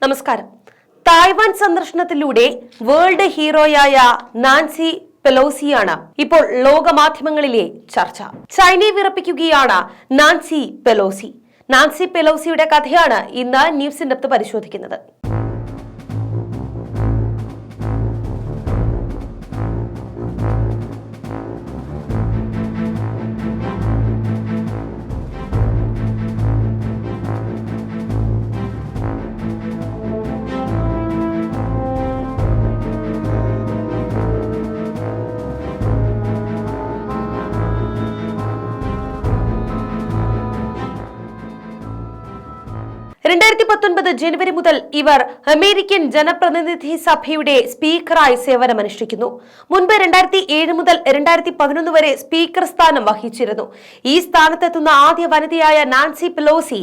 നമസ്കാരം. Taiwan സന്ദർശനത്തിലൂടെ world ഹീറോയായ Nancy പെലോസിയാണ് ഇപ്പോൾ ലോകമാധ്യമങ്ങളിലെ ചർച്ച. ചൈനയെ വിറപ്പിക്കുകയാണ് നാൻസി പെലോസി. നാൻസി പെലോസിയുടെ കഥയാണ് ഇന്ന് ന്യൂസ് ഇൻ ഡെപ്ത് പരിശോധിക്കുന്നത്. ജനുവരി മുതൽ ഇവർ അമേരിക്കൻ ജനപ്രതിനിധി സഭയുടെ സ്പീക്കറായി സേവനമനുഷ്ഠിക്കുന്നു. മുൻപ് 2007 മുതൽ 2011 വരെ സ്പീക്കർ സ്ഥാനം വഹിച്ചിരുന്നു. ഈ സ്ഥാനത്തെത്തുന്ന ആദ്യ വനിതയായ നാൻസി പെലോസി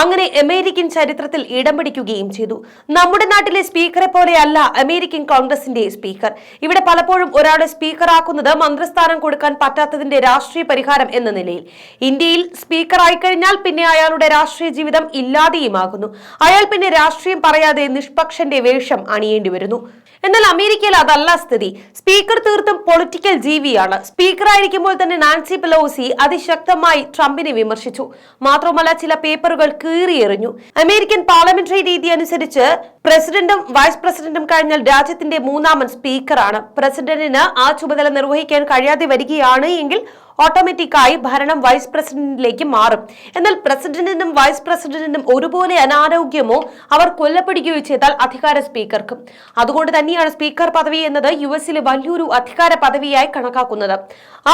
അങ്ങനെ അമേരിക്കൻ ചരിത്രത്തിൽ ഇടം പിടിക്കുകയും ചെയ്തു. നമ്മുടെ നാട്ടിലെ സ്പീക്കറെ പോലെയല്ല അമേരിക്കൻ കോൺഗ്രസിന്റെ സ്പീക്കർ. ഇവിടെ പലപ്പോഴും ഒരാളെ സ്പീക്കറാക്കുന്നത് മന്ത്രിസ്ഥാനം കൊടുക്കാൻ പറ്റാത്തതിന്റെ രാഷ്ട്രീയ പരിഹാരം എന്ന നിലയിൽ. ഇന്ത്യയിൽ സ്പീക്കറായി കഴിഞ്ഞാൽ പിന്നെ അയാളുടെ രാഷ്ട്രീയ ജീവിതം ഇല്ലാതെയുമാകുന്നു. അയാൾ പിന്നെ രാഷ്ട്രീയം പറയാതെ നിഷ്പക്ഷന്റെ വേഷം അണിയേണ്ടി വരുന്നു. എന്നാൽ അമേരിക്കയിൽ അതല്ല സ്ഥിതി. സ്പീക്കർ തീർത്തും പൊളിറ്റിക്കൽ ജീവിയാണ്. സ്പീക്കറായിരിക്കുമ്പോൾ തന്നെ നാൻസി പെലോസി അതിശക്തമായി ട്രംപിനെ വിമർശിച്ചു. മാത്രമല്ല ചില പേപ്പറുകൾ കീറിയെറിഞ്ഞു. അമേരിക്കൻ പാർലമെന്ററി രീതി അനുസരിച്ച് പ്രസിഡന്റും വൈസ് പ്രസിഡന്റും കഴിഞ്ഞാൽ രാജ്യത്തിന്റെ മൂന്നാമൻ സ്പീക്കറാണ്. പ്രസിഡന്റിന് ആ ചുമതല നിർവഹിക്കാൻ കഴിയാതെ വരികയാണ് എങ്കിൽ ഓട്ടോമാറ്റിക്കായി ഭരണം വൈസ് പ്രസിഡന്റിലേക്ക് മാറും. എന്നാൽ പ്രസിഡന്റിനും വൈസ് പ്രസിഡന്റിനും ഒരുപോലെ അനാരോഗ്യമോ അവർ കൊല്ലപ്പെടുകയോ ചെയ്താൽ അധികാര സ്പീക്കർക്കും. അതുകൊണ്ട് തന്നെയാണ് സ്പീക്കർ പദവി എന്നത് യുഎസിലെ വലിയൊരു അധികാര പദവിയായി കണക്കാക്കുന്നത്.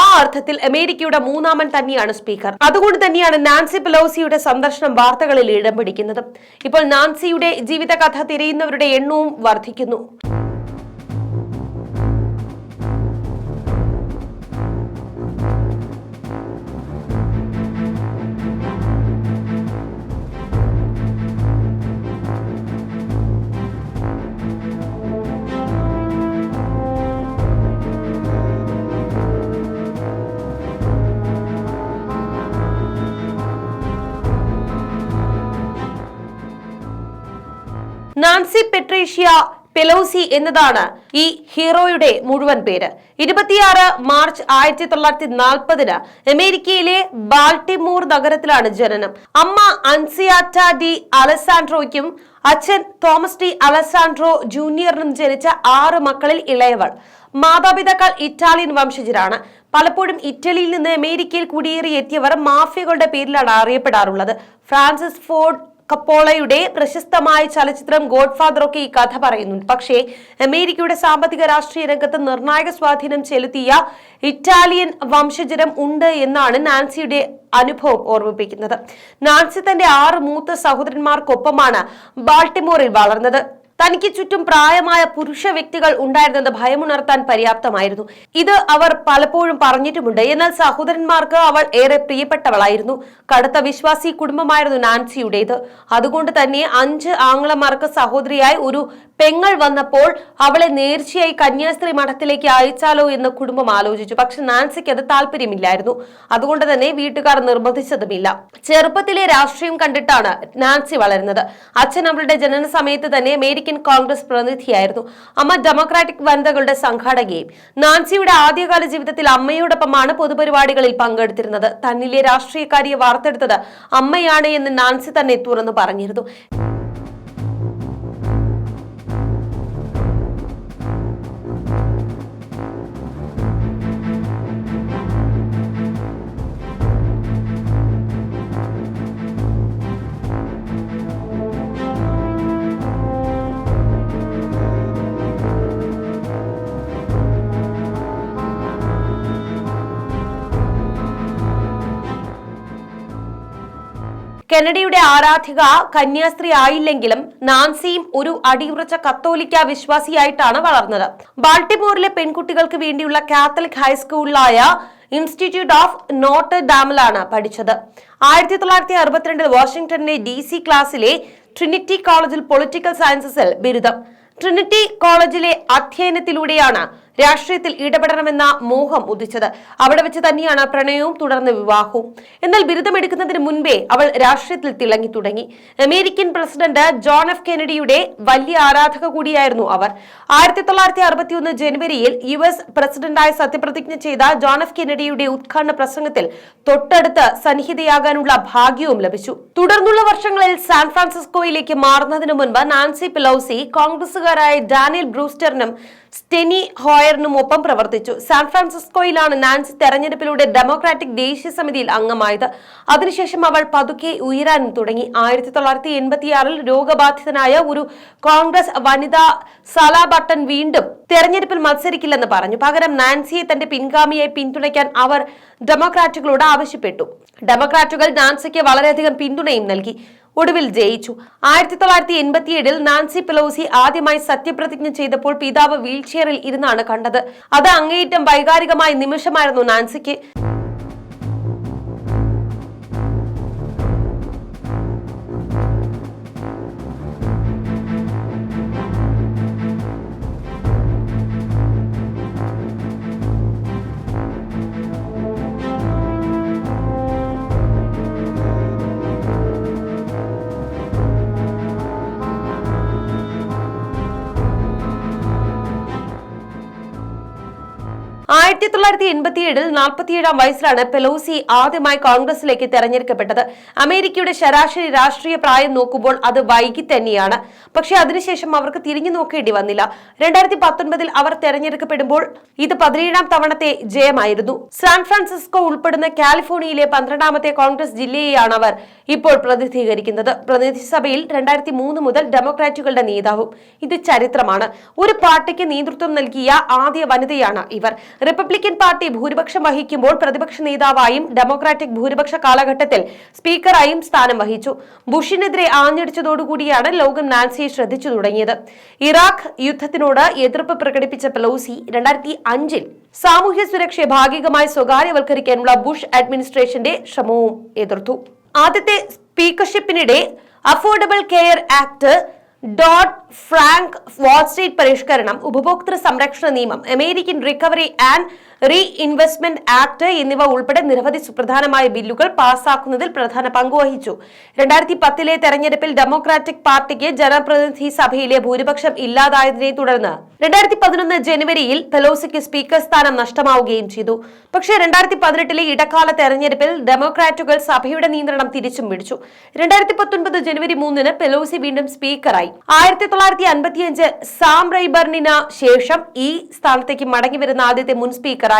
ആ അർത്ഥത്തിൽ അമേരിക്കയുടെ മൂന്നാമൻ തന്നെയാണ് സ്പീക്കർ. അതുകൊണ്ട് തന്നെയാണ് നാൻസി പെലോസിയുടെ സന്ദർശനം വാർത്തകളിൽ ഇടം പിടിക്കുന്നത്. ഇപ്പോൾ നാൻസിയുടെ ജീവിതകഥ തിരയുന്നവരുടെ എണ്ണവും വർദ്ധിക്കുന്നു. നാൻസി പെട്രീഷ്യ പെലോസി എന്നതാണ് ഈ ഹീറോയുടെ മുഴുവൻ പേര്. 26 മാർച്ച് 1940 അമേരിക്കയിലെ ബാൾട്ടിമോർ നഗരത്തിലാണ് ജനനം. അമ്മ അൻസിയാറ്റ ഡി അലസാൻഡ്രോയ്ക്കും അച്ഛൻ തോമസ് ഡി അലസാൻഡ്രോ ജൂനിയറിനും ജനിച്ച 6 മക്കളിൽ ഇളയവൾ. മാതാപിതാക്കൾ ഇറ്റാലിയൻ വംശജരാണ്. പലപ്പോഴും ഇറ്റലിയിൽ നിന്ന് അമേരിക്കയിൽ കുടിയേറിയെത്തിയവർ മാഫിയകളുടെ പേരിലാണ് അറിയപ്പെടാറുള്ളത്. ഫ്രാൻസിസ് ഫോർഡ് കപ്പോളയുടെ പ്രശസ്തമായ ചലച്ചിത്രം ഗോഡ് ഫാദർ ഒക്കെ ഈ കഥ പറയുന്നുണ്ട്. പക്ഷേ അമേരിക്കയുടെ സാമ്പത്തിക രാഷ്ട്രീയ രംഗത്ത് നിർണായക സ്വാധീനം ചെലുത്തിയ ഇറ്റാലിയൻ വംശജരം ഉണ്ട് എന്നാണ് നാൻസിയുടെ അനുഭവം ഓർമ്മിപ്പിക്കുന്നത്. നാൻസി തന്റെ 6 മൂത്ത സഹോദരന്മാർക്കൊപ്പമാണ് ബാൾട്ടിമോറിൽ വളർന്നത്. തനിക്ക് ചുറ്റും പ്രായമായ പുരുഷ വ്യക്തികൾ ഉണ്ടായിരുന്നത് ഭയമുണർത്താൻ പര്യാപ്തമായിരുന്നു. ഇത് അവർ പലപ്പോഴും പറഞ്ഞിട്ടുമുണ്ട്. എന്നാൽ സഹോദരന്മാർക്ക് അവൾ ഏറെ പ്രിയപ്പെട്ടവളായിരുന്നു. കടുത്ത വിശ്വാസി കുടുംബമായിരുന്നു നാൻസിയുടേത്. അതുകൊണ്ട് തന്നെ 5 ആങ്ങളമാർക്ക് സഹോദരിയായി ഒരു പെങ്ങൾ വന്നപ്പോൾ അവളെ നേർച്ചയായി കന്യാസ്ത്രീ മഠത്തിലേക്ക് അയച്ചാലോ എന്ന് കുടുംബം ആലോചിച്ചു. പക്ഷെ നാൻസിക്ക് അത് താല്പര്യമില്ലായിരുന്നു. അതുകൊണ്ട് തന്നെ വീട്ടുകാർ നിർബന്ധിച്ചതുമില്ല. ചെറുപ്പത്തിലെ രാഷ്ട്രീയം കണ്ടിട്ടാണ് നാൻസി വളരുന്നത്. അച്ഛൻ അവളുടെ ജനന സമയത്ത് തന്നെ അമേരിക്കൻ കോൺഗ്രസ് പ്രതിനിധിയായിരുന്നു. അമ്മ ഡെമോക്രാറ്റിക് വനിതകളുടെ സംഘാടകയും. നാൻസിയുടെ ആദ്യകാല ജീവിതത്തിൽ അമ്മയോടൊപ്പമാണ് പൊതുപരിപാടികളിൽ പങ്കെടുത്തിരുന്നത്. തന്നിലെ രാഷ്ട്രീയക്കാരിയെ വാർത്തെടുത്തത് അമ്മയാണ് എന്ന് നാൻസി തന്നെ തുറന്നു പറഞ്ഞിരുന്നു. കെനഡിയുടെ ആരാധിക കന്യാസ്ത്രീ ആയില്ലെങ്കിലും നാൻസിയും ഒരു അടിയുറച്ച കത്തോലിക്ക വിശ്വാസിയായിട്ടാണ് വളർന്നത്. ബാൾട്ടിമോറിലെ പെൺകുട്ടികൾക്ക് വേണ്ടിയുള്ള കാത്തലിക് ഹൈസ്കൂളിലായ ഇൻസ്റ്റിറ്റ്യൂട്ട് ഓഫ് നോട്ടർ ഡാമിലാണ് പഠിച്ചത്. 1962 വാഷിംഗ്ടണിലെ DC ക്ലാസ്സിലെ ട്രിനിറ്റി കോളേജിൽ പൊളിറ്റിക്കൽ സയൻസസിൽ ബിരുദം. ട്രിനിറ്റി കോളേജിലെ അധ്യയനത്തിലൂടെയാണ് രാഷ്ട്രീയത്തിൽ ഇടപെടണമെന്ന മോഹം ഉദിച്ചത്. അവിടെ വെച്ച് തന്നെയാണ് പ്രണയവും തുടർന്ന് വിവാഹവും. എന്നാൽ ബിരുദമെടുക്കുന്നതിന് മുൻപേ അവൾ രാഷ്ട്രീയത്തിൽ തിളങ്ങി തുടങ്ങി. അമേരിക്കൻ പ്രസിഡന്റ് ജോൺ എഫ് കെനഡിയുടെ വലിയ ആരാധക കൂടിയായിരുന്നു അവർ. 1961 ജനുവരിയിൽ US പ്രസിഡന്റായി സത്യപ്രതിജ്ഞ ചെയ്ത ജോൺ എഫ് കെനഡിയുടെ ഉദ്ഘാടന പ്രസംഗത്തിൽ തൊട്ടടുത്ത് സന്നിഹിതയാകാനുള്ള ഭാഗ്യവും ലഭിച്ചു. തുടർന്നുള്ള വർഷങ്ങളിൽ സാൻ ഫ്രാൻസിസ്കോയിലേക്ക് മാറുന്നതിന് മുൻപ് നാൻസി പെലോസി കോൺഗ്രസുകാരായ ഡാനിയൽ ബ്രൂസ്റ്ററിനും സ്റ്റെനി ഹോയറിനും ഒപ്പം പ്രവർത്തിച്ചു. സാൻ ഫ്രാൻസിസ്കോയിലാണ് നാൻസി തെരഞ്ഞെടുപ്പിലൂടെ ഡെമോക്രാറ്റിക് ദേശീയ സമിതിയിൽ അംഗമായത്. അതിനുശേഷം അവൾ പതുക്കെ ഉയരാനും തുടങ്ങി. 1986 രോഗബാധിതനായ ഒരു കോൺഗ്രസ് വനിതാ സാലാ ബട്ടൺ വീണ്ടും തെരഞ്ഞെടുപ്പിൽ മത്സരിക്കില്ലെന്ന് പറഞ്ഞു. പകരം നാൻസിയെ തന്റെ പിൻഗാമിയായി പിന്തുണയ്ക്കാൻ അവർ ഡെമോക്രാറ്റുകളോട് ആവശ്യപ്പെട്ടു. ഡെമോക്രാറ്റുകൾ നാൻസിക്ക് വളരെയധികം പിന്തുണയും നൽകി. ഒടുവിൽ ജയിച്ചു. 1987 നാൻസി പെലോസി ആദ്യമായി സത്യപ്രതിജ്ഞ ചെയ്തപ്പോൾ പിതാവ് വീൽചെയറിൽ ഇരുന്നാണ് കണ്ടത്. അത് അങ്ങേയറ്റം വൈകാരികമായ നിമിഷമായിരുന്നു നാൻസിക്ക്. ആയിരത്തി 1987 47-ാം വയസ്സിലാണ് പെലോസി ആദ്യമായി കോൺഗ്രസിലേക്ക് തെരഞ്ഞെടുക്കപ്പെട്ടത്. അമേരിക്കയുടെ ശരാശരി രാഷ്ട്രീയ പ്രായം നോക്കുമ്പോൾ അത് വൈകി തന്നെയാണ്. പക്ഷേ അതിനുശേഷം അവർക്ക് തിരിഞ്ഞു നോക്കേണ്ടി വന്നില്ല. 2019 അവർ തെരഞ്ഞെടുക്കപ്പെടുമ്പോൾ ഇത് 17-ാം തവണത്തെ ജയമായിരുന്നു. സാൻ ഫ്രാൻസിസ്കോ ഉൾപ്പെടുന്ന കാലിഫോർണിയയിലെ 12-ാമത്തെ കോൺഗ്രസ് ജില്ലയെയാണ് അവർ ഇപ്പോൾ പ്രതിനിധീകരിക്കുന്നത്. പ്രതിനിധിസഭയിൽ 2003 മുതൽ ഡെമോക്രാറ്റുകളുടെ നേതാവും. ഇത് ചരിത്രമാണ്. ഒരു പാർട്ടിക്ക് നേതൃത്വം നൽകിയ ആദ്യ വനിതയാണ് ഇവർ. റിപ്പബ്ലിക്കൻ പാർട്ടി ഭൂരിപക്ഷം വഹിക്കുമ്പോൾ പ്രതിപക്ഷ നേതാവായും ഡെമോക്രാറ്റിക് ഭൂരിപക്ഷ കാലഘട്ടത്തിൽ സ്പീക്കറായും സ്ഥാനം വഹിച്ചു. ബുഷിനെതിരെ ആഞ്ഞടിച്ചതോടുകൂടിയാണ് ലോകം നാൻസിയെ ശ്രദ്ധിച്ചു തുടങ്ങിയത്. ഇറാഖ് യുദ്ധത്തിനോട് എതിർപ്പ് പ്രകടിപ്പിച്ച പെലോസി 2005 സാമൂഹ്യ സുരക്ഷയെ ഭാഗികമായി സ്വകാര്യവൽക്കരിക്കാനുള്ള ബുഷ് അഡ്മിനിസ്ട്രേഷന്റെ ശ്രമവും എതിർത്തു. ആദ്യത്തെ സ്പീക്കർഷിപ്പിനിടെ Affordable Care Act, Dodd Frank Wall Street പരിഷ്കരണം, ഉപഭോക്തൃ സംരക്ഷണ നിയമം, American Recovery and Reinvestment Act എന്നിവ ഉൾപ്പെടെ നിരവധി സുപ്രധാനമായ ബില്ലുകൾ പാസാക്കുന്നതിൽ പ്രധാന പങ്കുവഹിച്ചു. 2010 തെരഞ്ഞെടുപ്പിൽ ഡെമോക്രാറ്റിക് പാർട്ടിക്ക് ജനപ്രതിനിധി സഭയിലെ ഭൂരിപക്ഷം ഇല്ലാതായതിനെ തുടർന്ന് 2011 ജനുവരിയിൽ പെലോസിക്ക് സ്പീക്കർ സ്ഥാനം നഷ്ടമാവുകയും ചെയ്തു. പക്ഷേ 2018 ഇടക്കാല തെരഞ്ഞെടുപ്പിൽ ഡെമോക്രാറ്റുകൾ സഭയുടെ നിയന്ത്രണം തിരിച്ചും പിടിച്ചു. 2019 ജനുവരി 3 പെലോസി വീണ്ടും സ്പീക്കറായി. 1955 സാം റൈബർണിന് ശേഷം ഈ സ്ഥാനത്തേക്ക് മടങ്ങിവരുന്ന ആദ്യത്തെ മുൻ സ്പീക്കറായി.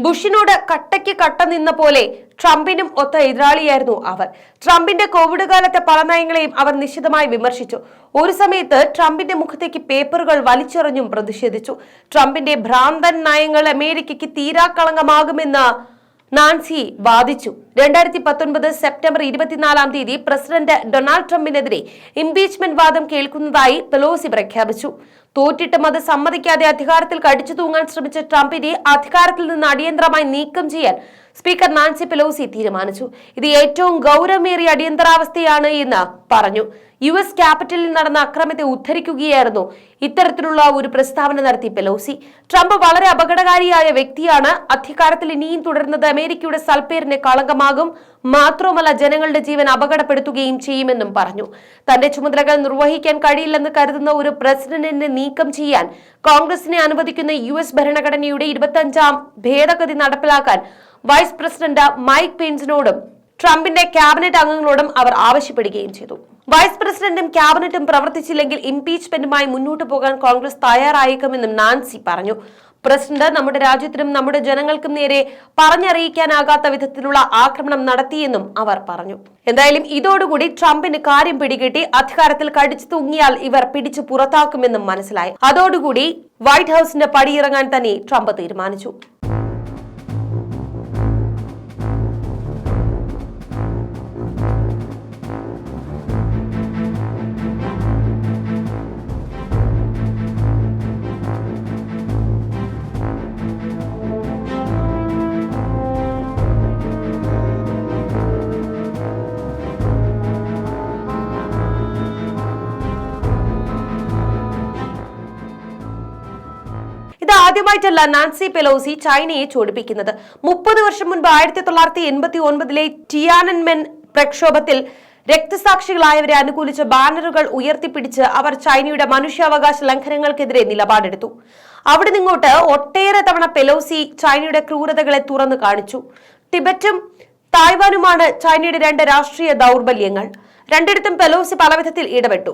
ബുഷിനോട് കട്ടയ്ക്ക് കട്ട നിന്ന പോലെ ട്രംപിനും ഒത്ത എതിരാളിയായിരുന്നു അവർ. ട്രംപിന്റെ കോവിഡ് കാലത്തെ പല നയങ്ങളെയും അവർ നിശിതമായി വിമർശിച്ചു. ഒരു സമയത്ത് ട്രംപിന്റെ മുഖത്തേക്ക് പേപ്പറുകൾ വലിച്ചെറിഞ്ഞും പ്രതിഷേധിച്ചു. ട്രംപിന്റെ ഭ്രാന്തൻ നയങ്ങൾ അമേരിക്കയ്ക്ക് തീരാക്കളങ്കമാകുമെന്ന് നാൻസി വാദിച്ചു. 2019 സെപ്റ്റംബർ 24 പ്രസിഡന്റ് ഡൊണാൾഡ് ട്രംപിനെതിരെ ഇംപീച്ച്മെന്റ് വാദം കേൾക്കുന്നതായി പെലോസി പ്രഖ്യാപിച്ചു. തോറ്റിട്ടും അത് സമ്മതിക്കാതെ അധികാരത്തിൽ കടിച്ചു തൂങ്ങാൻ ശ്രമിച്ച ട്രംപിനെ അധികാരത്തിൽ നിന്ന് അടിയന്തരമായി നീക്കം ചെയ്യാൻ സ്പീക്കർ നാൻസി പെലോസി തീരുമാനിച്ചു. ഇത് ഏറ്റവും ഗൗരവമേറിയ അടിയന്തരാവസ്ഥയാണ് എന്ന് പറഞ്ഞു. US ക്യാപിറ്റലിൽ നടന്ന അക്രമത്തെ ഉദ്ധരിക്കുകയായിരുന്നു ഇത്തരത്തിലുള്ള ഒരു പ്രസ്താവന നടത്തി പെലോസി. ട്രംപ് വളരെ അപകടകാരിയായ വ്യക്തിയാണ്. അധികാരത്തിൽ ഇനിയും തുടരുന്നത് അമേരിക്കയുടെ സൽപ്പേരിന് കളങ്കമാകും, മാത്രവുമല്ല ജനങ്ങളുടെ ജീവൻ അപകടപ്പെടുത്തുകയും ചെയ്യുമെന്നും പറഞ്ഞു. തന്റെ ചുമതലകൾ നിർവഹിക്കാൻ കഴിയില്ലെന്ന് കരുതുന്ന ഒരു പ്രസിഡന്റിനെ നീക്കം ചെയ്യാൻ കോൺഗ്രസിനെ അനുവദിക്കുന്ന US ഭരണഘടനയുടെ 25-ാം ഭേദഗതി നടപ്പിലാക്കാൻ വൈസ് പ്രസിഡന്റ് മൈക്ക് പെൻസിനോടും ട്രംപിന്റെ ക്യാബിനറ്റ് അംഗങ്ങളോടും അവർ ആവശ്യപ്പെടുകയും ചെയ്തു. വൈസ് പ്രസിഡന്റും ക്യാബിനറ്റും പ്രവർത്തിച്ചില്ലെങ്കിൽ ഇംപീച്ച്മെന്റുമായി മുന്നോട്ട് പോകാൻ കോൺഗ്രസ് തയ്യാറായേക്കുമെന്നും നാൻസി പറഞ്ഞു. പ്രസിഡന്റ് നമ്മുടെ രാജ്യത്തിനും നമ്മുടെ ജനങ്ങൾക്കും നേരെ പറഞ്ഞറിയിക്കാനാകാത്ത വിധത്തിലുള്ള ആക്രമണം നടത്തിയെന്നും അവർ പറഞ്ഞു. എന്തായാലും ഇതോടുകൂടി ട്രംപിന് കാര്യം പിടികിട്ടി. അധികാരത്തിൽ കടിച്ചു തൂങ്ങിയാൽ ഇവർ പിടിച്ചു പുറത്താക്കുമെന്നും മനസ്സിലായി. അതോടുകൂടി വൈറ്റ് ഹൌസിന്റെ പടിയിറങ്ങാൻ തന്നെ ട്രംപ് തീരുമാനിച്ചു. ആദ്യമായിട്ടല്ല നാൻസി പെലോസി ചൈനയെ ചൊടിപ്പിക്കുന്നത്. 30 വർഷം മുൻപ് 1989 ടിയാനൻമെൻ പ്രക്ഷോഭത്തിൽ രക്തസാക്ഷികളായവരെ അനുകൂലിച്ച് ബാനറുകൾ ഉയർത്തിപ്പിടിച്ച് അവർ ചൈനയുടെ മനുഷ്യാവകാശ ലംഘനങ്ങൾക്കെതിരെ നിലപാടെടുത്തു. അവിടെ നിങ്ങോട്ട് ഒട്ടേറെ തവണ പെലോസി ചൈനയുടെ ക്രൂരതകളെ തുറന്നു കാണിച്ചു. ടിബറ്റും തായ്വാനുമാണ് ചൈനയുടെ 2 രാഷ്ട്രീയ ദൗർബല്യങ്ങൾ. രണ്ടിടത്തും പെലോസി പലവിധത്തിൽ ഇടപെട്ടു.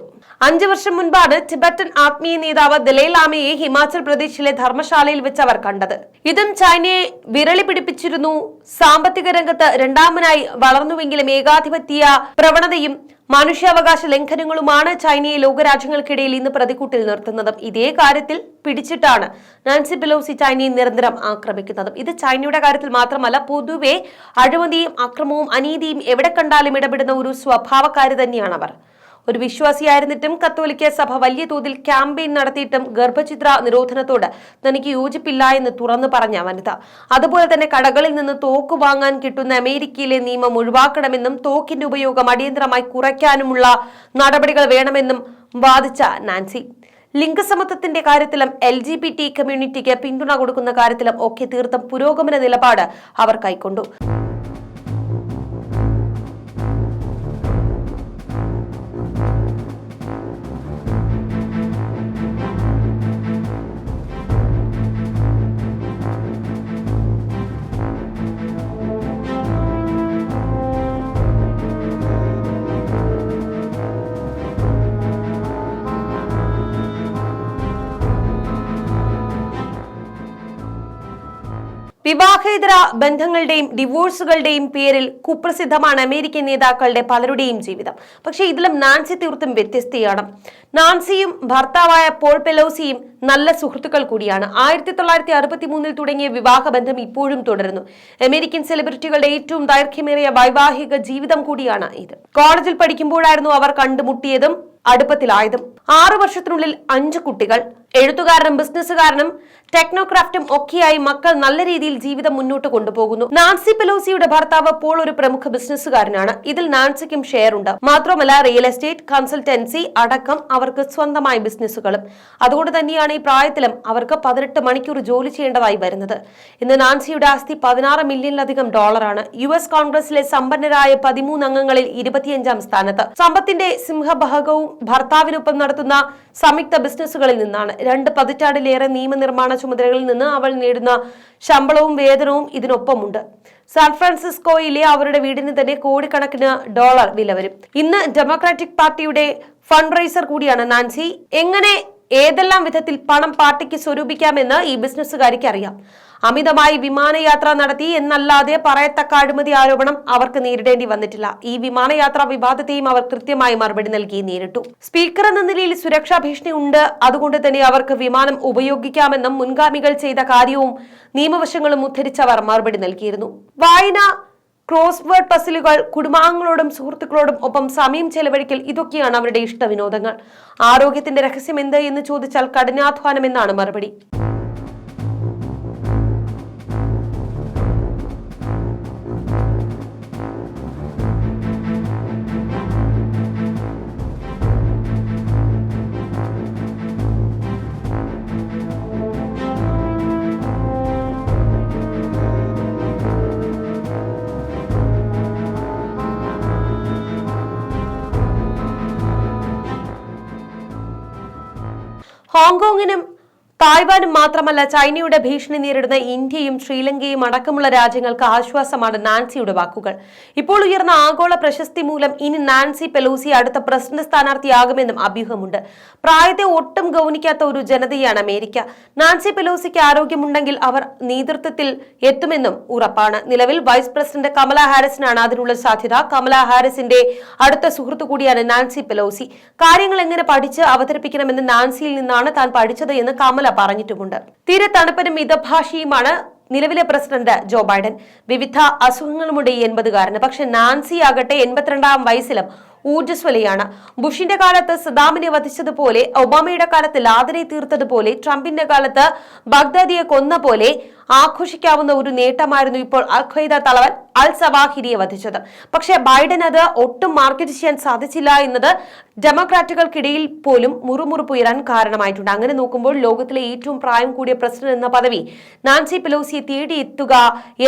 5 വർഷം മുൻപാണ് ടിബറ്റൻ ആത്മീയ നേതാവ് ദലൈലാമയെ ഹിമാചൽ പ്രദേശിലെ ധർമ്മശാലയിൽ വെച്ച് അവർ കണ്ടത്. ഇതും ചൈനയെ വിരളി പിടിപ്പിച്ചിരുന്നു. സാമ്പത്തിക രംഗത്ത് രണ്ടാമനായി വളർന്നുവെങ്കിലും ഏകാധിപത്യ പ്രവണതയും മനുഷ്യാവകാശ ലംഘനങ്ങളുമാണ് ചൈനയെ ലോകരാജ്യങ്ങൾക്കിടയിൽ ഇന്ന് പ്രതിക്കൂട്ടിൽ നിർത്തുന്നത്. ഇതേ കാര്യത്തിൽ പിടിച്ചിട്ടാണ് നാൻസി പെലോസി ചൈനയെ നിരന്തരം ആക്രമിക്കുന്നത്. ഇത് ചൈനയുടെ കാര്യത്തിൽ മാത്രമല്ല, പൊതുവെ അഴിമതിയും അക്രമവും അനീതിയും എവിടെ കണ്ടാലും ഇടപെടുന്ന ഒരു സ്വഭാവക്കാരി തന്നെയാണ് അവർ. ഒരു വിശ്വാസിയായിരുന്നിട്ടും കത്തോലിക്ക സഭ വലിയ തോതിൽ ക്യാമ്പയിൻ നടത്തിയിട്ടും ഗർഭചിത്ര നിരോധനത്തോട് തനിക്ക് യോജിപ്പില്ല എന്ന് തുറന്നു പറഞ്ഞ വനിത. അതുപോലെ തന്നെ കടകളിൽ നിന്ന് തോക്ക് വാങ്ങാൻ കിട്ടുന്ന അമേരിക്കയിലെ നിയമം ഒഴിവാക്കണമെന്നും തോക്കിന്റെ ഉപയോഗം അടിയന്തരമായി കുറയ്ക്കാനുമുള്ള നടപടികൾ വേണമെന്നും വാദിച്ച നാൻസി, ലിംഗസമത്വത്തിന്റെ കാര്യത്തിലും LGBT കമ്മ്യൂണിറ്റിക്ക് പിന്തുണ കൊടുക്കുന്ന കാര്യത്തിലും ഒക്കെ തീർത്തും പുരോഗമന നിലപാട് അവർ കൈക്കൊണ്ടു. വിവാഹേതര ബന്ധങ്ങളുടെയും ഡിവോഴ്സുകളുടെയും പേരിൽ കുപ്രസിദ്ധമാണ് അമേരിക്കൻ നേതാക്കളുടെ പലരുടെയും ജീവിതം. പക്ഷേ ഇതിലും നാൻസി തീർത്തും വ്യത്യസ്തയാണ്. നാൻസിയും ഭർത്താവായ പോൾ പെലോസിയും നല്ല സുഹൃത്തുക്കൾ കൂടിയാണ്. 1963 തുടങ്ങിയ വിവാഹബന്ധം ഇപ്പോഴും തുടരുന്നു. അമേരിക്കൻ സെലിബ്രിറ്റികളുടെ ഏറ്റവും ദൈർഘ്യമേറിയ വൈവാഹിക ജീവിതം കൂടിയാണ് ഇത്. കോളേജിൽ പഠിക്കുമ്പോഴായിരുന്നു അവർ കണ്ടുമുട്ടിയതും അടുപ്പത്തിലായതും. 6 വർഷത്തിനുള്ളിൽ 5 കുട്ടികൾ. എഴുത്തുകാരനും ബിസിനസ്സുകാരനും ടെക്നോക്രാഫ്റ്റും ഒക്കെയായി മക്കൾ നല്ല രീതിയിൽ ജീവിതം മുന്നോട്ട് കൊണ്ടുപോകുന്നു. നാൻസി പെലോസിയുടെ ഭർത്താവ് പോൾ ഒരു പ്രമുഖ ബിസിനസ്സുകാരനാണ്. ഇതിൽ നാൻസിക്കും ഷെയർ ഉണ്ട്. മാത്രമല്ല റിയൽ എസ്റ്റേറ്റ്, കൺസൾട്ടൻസി അടക്കം അവർക്ക് സ്വന്തമായ ബിസിനസ്സുകളും. അതുകൊണ്ട് തന്നെയാണ് ഈ പ്രായത്തിലും അവർക്ക് 18 മണിക്കൂർ ജോലി ചെയ്യേണ്ടതായി വരുന്നത്. ഇന്ന് നാൻസിയുടെ ആസ്തി $16 മില്യണിലധികം ഡോളറാണ്. US കോൺഗ്രസിലെ സമ്പന്നരായ 13 അംഗങ്ങളിൽ 25ാം സ്ഥാനത്ത്. സമ്പത്തിന്റെ സിംഹഭാഗവും ഭർത്താവിനൊപ്പം നടത്തുന്ന സംയുക്ത ബിസിനസ്സുകളിൽ നിന്നാണ്. 2 പതിറ്റാണ്ടിലേറെ നിയമനിർമ്മാണ ചുമതലകളിൽ നിന്ന് അവൾ നേടുന്ന ശമ്പളവും വേതനവും ഇതിനൊപ്പമുണ്ട്. സാൻ ഫ്രാൻസിസ്കോയിലെ അവരുടെ വീടിന് തന്നെ കോടിക്കണക്കിന് ഡോളർ വില വരും. ഇന്ന് ഡെമോക്രാറ്റിക് പാർട്ടിയുടെ ഫണ്ട് റൈസർ കൂടിയാണ് നാൻസി. എങ്ങനെ ഏതെല്ലാം വിധത്തിൽ പണം പാർട്ടിക്ക് സ്വരൂപിക്കാമെന്ന് ഈ ബിസിനസ്സുകാരിക്ക് അറിയാം. അമിതമായി വിമാനയാത്ര നടത്തി എന്നല്ലാതെ പറയത്തക്ക അഴിമതി ആരോപണം അവർക്ക് നേരിടേണ്ടി വന്നിട്ടില്ല. ഈ വിമാനയാത്രാ വിവാദത്തെയും അവർ കൃത്യമായി മറുപടി നൽകി നേരിട്ടു. സ്പീക്കർ എന്ന നിലയിൽ സുരക്ഷാ ഭീഷണി ഉണ്ട്. അതുകൊണ്ട് തന്നെ അവർക്ക് വിമാനം ഉപയോഗിക്കാമെന്നും മുൻഗാമികൾ ചെയ്ത കാര്യവും നിയമവശങ്ങളും ഉദ്ധരിച്ചവർ മറുപടി നൽകിയിരുന്നു. വായന, ക്രോസ്വേർഡ് പസിലുകൾ, കുടുംബാംഗങ്ങളോടും സുഹൃത്തുക്കളോടും ഒപ്പം സമയം ചെലവഴിക്കൽ, ഇതൊക്കെയാണ് അവരുടെ ഇഷ്ടവിനോദങ്ങൾ. ആരോഗ്യത്തിന്റെ രഹസ്യം എന്ത് എന്ന് ചോദിച്ചാൽ കഠിനാധ്വാനം എന്നാണ് മറുപടി. ഹോങ്കോങ്ങിനും തായ്വാനും മാത്രമല്ല, ചൈനയുടെ ഭീഷണി നേരിടുന്ന ഇന്ത്യയും ശ്രീലങ്കയും അടക്കമുള്ള രാജ്യങ്ങൾക്ക് ആശ്വാസമാണ് നാൻസിയുടെ വാക്കുകൾ. ഇപ്പോൾ ഉയർന്ന ആഗോള പ്രശസ്തി മൂലം ഇനി നാൻസി പെലോസി അടുത്ത പ്രസിഡന്റ് സ്ഥാനാർത്ഥിയാകുമെന്നും അഭ്യൂഹമുണ്ട്. പ്രായത്തെ ഒട്ടും ഗൗനിക്കാത്ത ഒരു ജനതയാണ് അമേരിക്ക. നാൻസി പെലോസിക്ക് ആരോഗ്യമുണ്ടെങ്കിൽ അവർ നേതൃത്വത്തിൽ എത്തുമെന്നും ഉറപ്പാണ്. നിലവിൽ വൈസ് പ്രസിഡന്റ് കമല ഹാരിസിനാണ് അതിനുള്ള സാധ്യത. കമല ഹാരിസിന്റെ അടുത്ത സുഹൃത്തു കൂടിയാണ് നാൻസി പെലോസി. കാര്യങ്ങൾ എങ്ങനെ പഠിച്ച് അവതരിപ്പിക്കണമെന്ന് നാൻസിയിൽ നിന്നാണ് താൻ പഠിച്ചത് എന്ന് കമല പറഞ്ഞിട്ടുമുണ്ട്. തീരെ തണുപ്പനും മിതഭാഷിയുമാണ് നിലവിലെ പ്രസിഡന്റ് ജോ ബൈഡൻ. വിവിധ അസുഖങ്ങളുമുണ്ട് ഈ 80-കാരന്. പക്ഷെ നാൻസി ആകട്ടെ 82-ാം വയസ്സിലും ഊർജ്ജസ്വലയാണ്. ബുഷിന്റെ കാലത്ത് സദാമിനെ വധിച്ചതുപോലെ, ഒബാമയുടെ കാലത്ത് ലാദനെ തീർത്തതുപോലെ, ട്രംപിന്റെ കാലത്ത് ബഗ്ദാദിയെ കൊന്ന പോലെ ആഘോഷിക്കാവുന്ന ഒരു നേട്ടമായിരുന്നു ഇപ്പോൾ അൽ-ഖ്വയ്ദ തലവൻ അൽ സവാഹിരിയെ വധിച്ചത്. പക്ഷേ ബൈഡൻ അത് ഒട്ടും മാർക്കറ്റ് ചെയ്യാൻ സാധിച്ചില്ല എന്നത് ഡെമോക്രാറ്റുകൾക്കിടയിൽ പോലും മുറുമുറുപ്പുയരാൻ കാരണമായിട്ടുണ്ട്. അങ്ങനെ നോക്കുമ്പോൾ ലോകത്തിലെ ഏറ്റവും പ്രായം കൂടിയ പ്രസിഡന്റ് എന്ന പദവി നാൻസി പെലോസിയെ തേടിയെത്തുക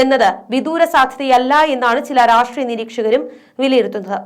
എന്നത് വിദൂര സാധ്യതയല്ല എന്നാണ് ചില രാഷ്ട്രീയ നിരീക്ഷകരും വിലയിരുത്തുന്നത്.